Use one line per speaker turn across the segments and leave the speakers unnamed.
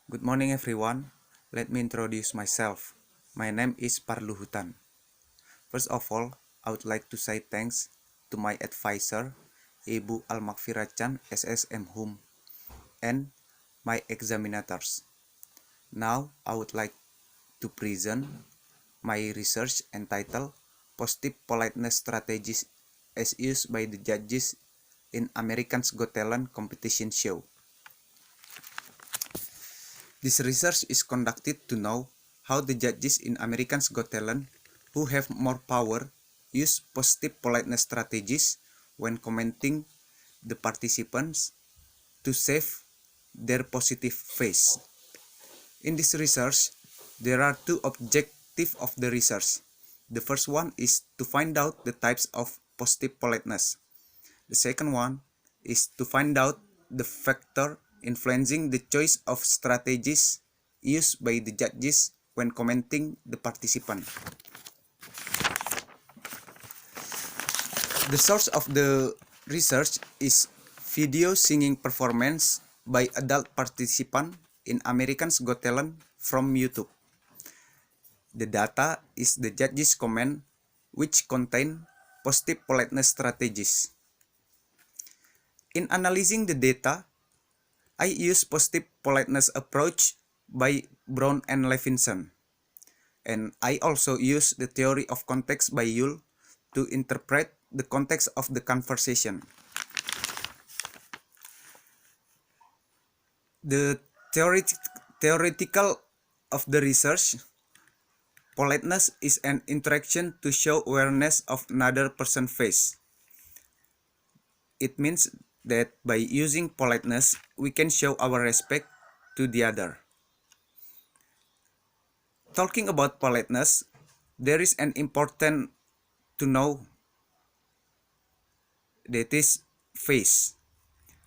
Good morning everyone. Let me introduce myself. My name is Parluhutan. First of all, I would like to say thanks to my advisor, Ibu Almakfirachan SSM Hum, and my examinators. Now, I would like to present my research entitled Positive Politeness Strategies as used by the judges in American's Got Talent competition show. This research is conducted to know how the judges in American's Got Talent who have more power use positive politeness strategies when commenting the participants to save their positive face. In this research, there are two objectives of the research. The first one is to find out the types of positive politeness. The second one is to find out the factor influencing the choice of strategies used by the judges when commenting the participant. The source of the research is video singing performance by adult participant in American's Got Talent from YouTube. The data is the judges' comment which contain positive politeness strategies. In analyzing the data, I use positive politeness approach by Brown and Levinson, and I also use the theory of context by Yule to interpret the context of the conversation. The theoretical of the research, politeness is an interaction to show awareness of another person's face. It means that by using politeness, we can show our respect to the other. Talking about politeness, there is an important to know that is face.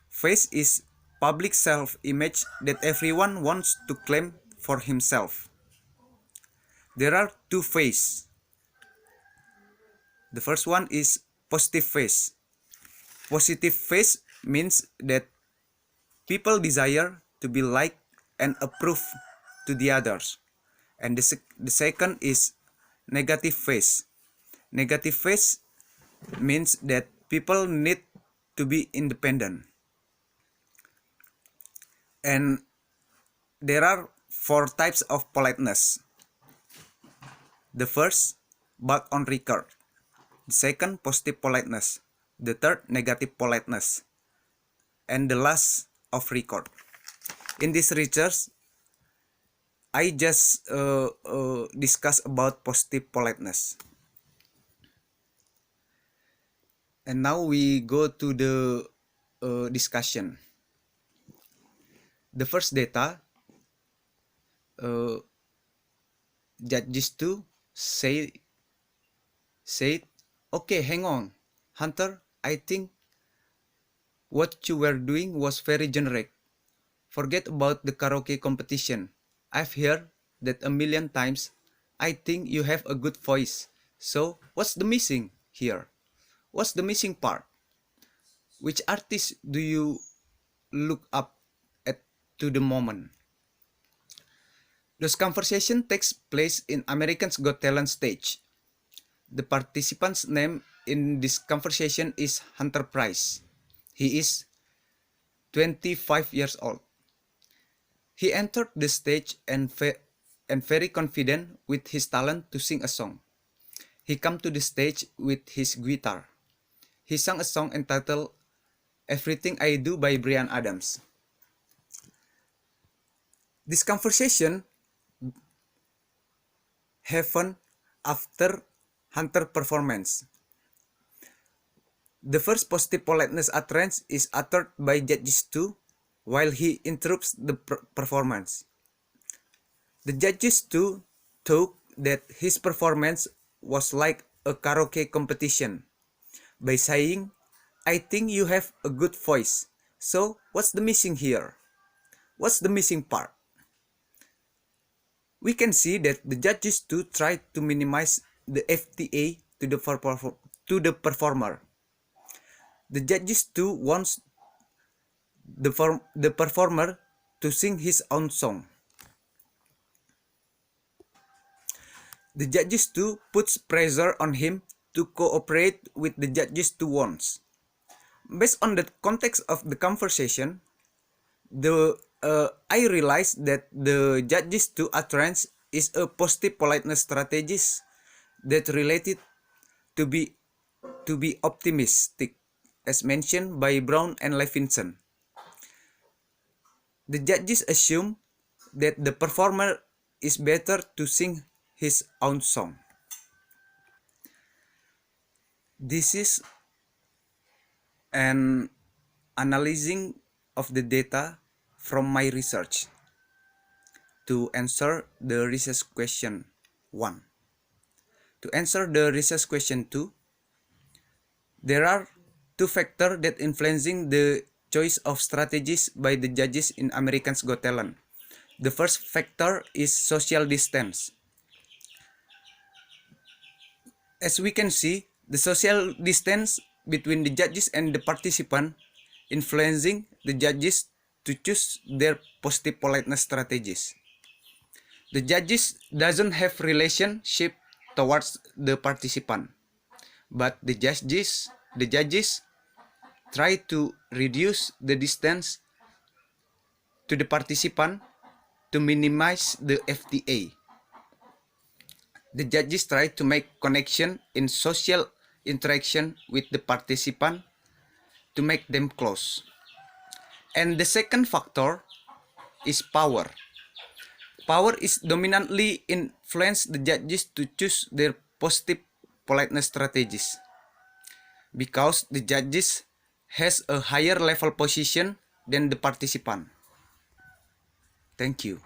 Face is public self-image that everyone wants to claim for himself. There are two faces. The first one is positive face. Positive face means that people desire to be liked and approved to the others. And the second is negative face. Negative face means that people need to be independent. And there are four types of politeness. The first, back on record. The second, positive politeness. The third, negative politeness. And the last, off record. In this research, I just discuss about positive politeness. And now we go to the discussion. The first data, judges 2 said, okay, hang on, Hunter, I think what you were doing was very generic. Forget about the karaoke competition. I've heard that a million times. I think you have a good voice. So what's the missing here? What's the missing part? Which artist do you look up at to the moment? This conversation takes place in American's Got Talent stage. The participant's name in this conversation is Hunter Price. He is 25 years old. He entered the stage and very confident with his talent to sing a song. He came to the stage with his guitar. He sang a song entitled Everything I Do by Bryan Adams. This conversation happened after Hunter performance. The first positive politeness utterance is uttered by judges 2 while he interrupts the performance. The judges 2 thought that his performance was like a karaoke competition by saying, I think you have a good voice. So what's the missing here? What's the missing part? We can see that the judges 2 tried to minimize the FTA to the performer. The judges 2 wants the performer to sing his own song. The judges too puts pressure on him to cooperate with the judges too wants. Based on the context of the conversation, I realized that the judges to utterance is a positive politeness strategist that related to be optimistic, as mentioned by Brown and Levinson. The judges assume that the performer is better to sing his own song. This is an analyzing of the data from my research to answer the research question 1. To answer the research question 2, there are two factors that influencing the choice of strategies by the judges in American's Got Talent. The first factor is social distance. As we can see, the social distance between the judges and the participant influencing the judges to choose their positive politeness strategies. The judges doesn't have relationship towards the participant, but the judges try to reduce the distance to the participant to minimize the FTA. The judges try to make connection in social interaction with the participant to make them close. And the second factor is power. Power is dominantly influence the judges to choose their positive politeness strategies because the judges has a higher level position than the participant. Thank you.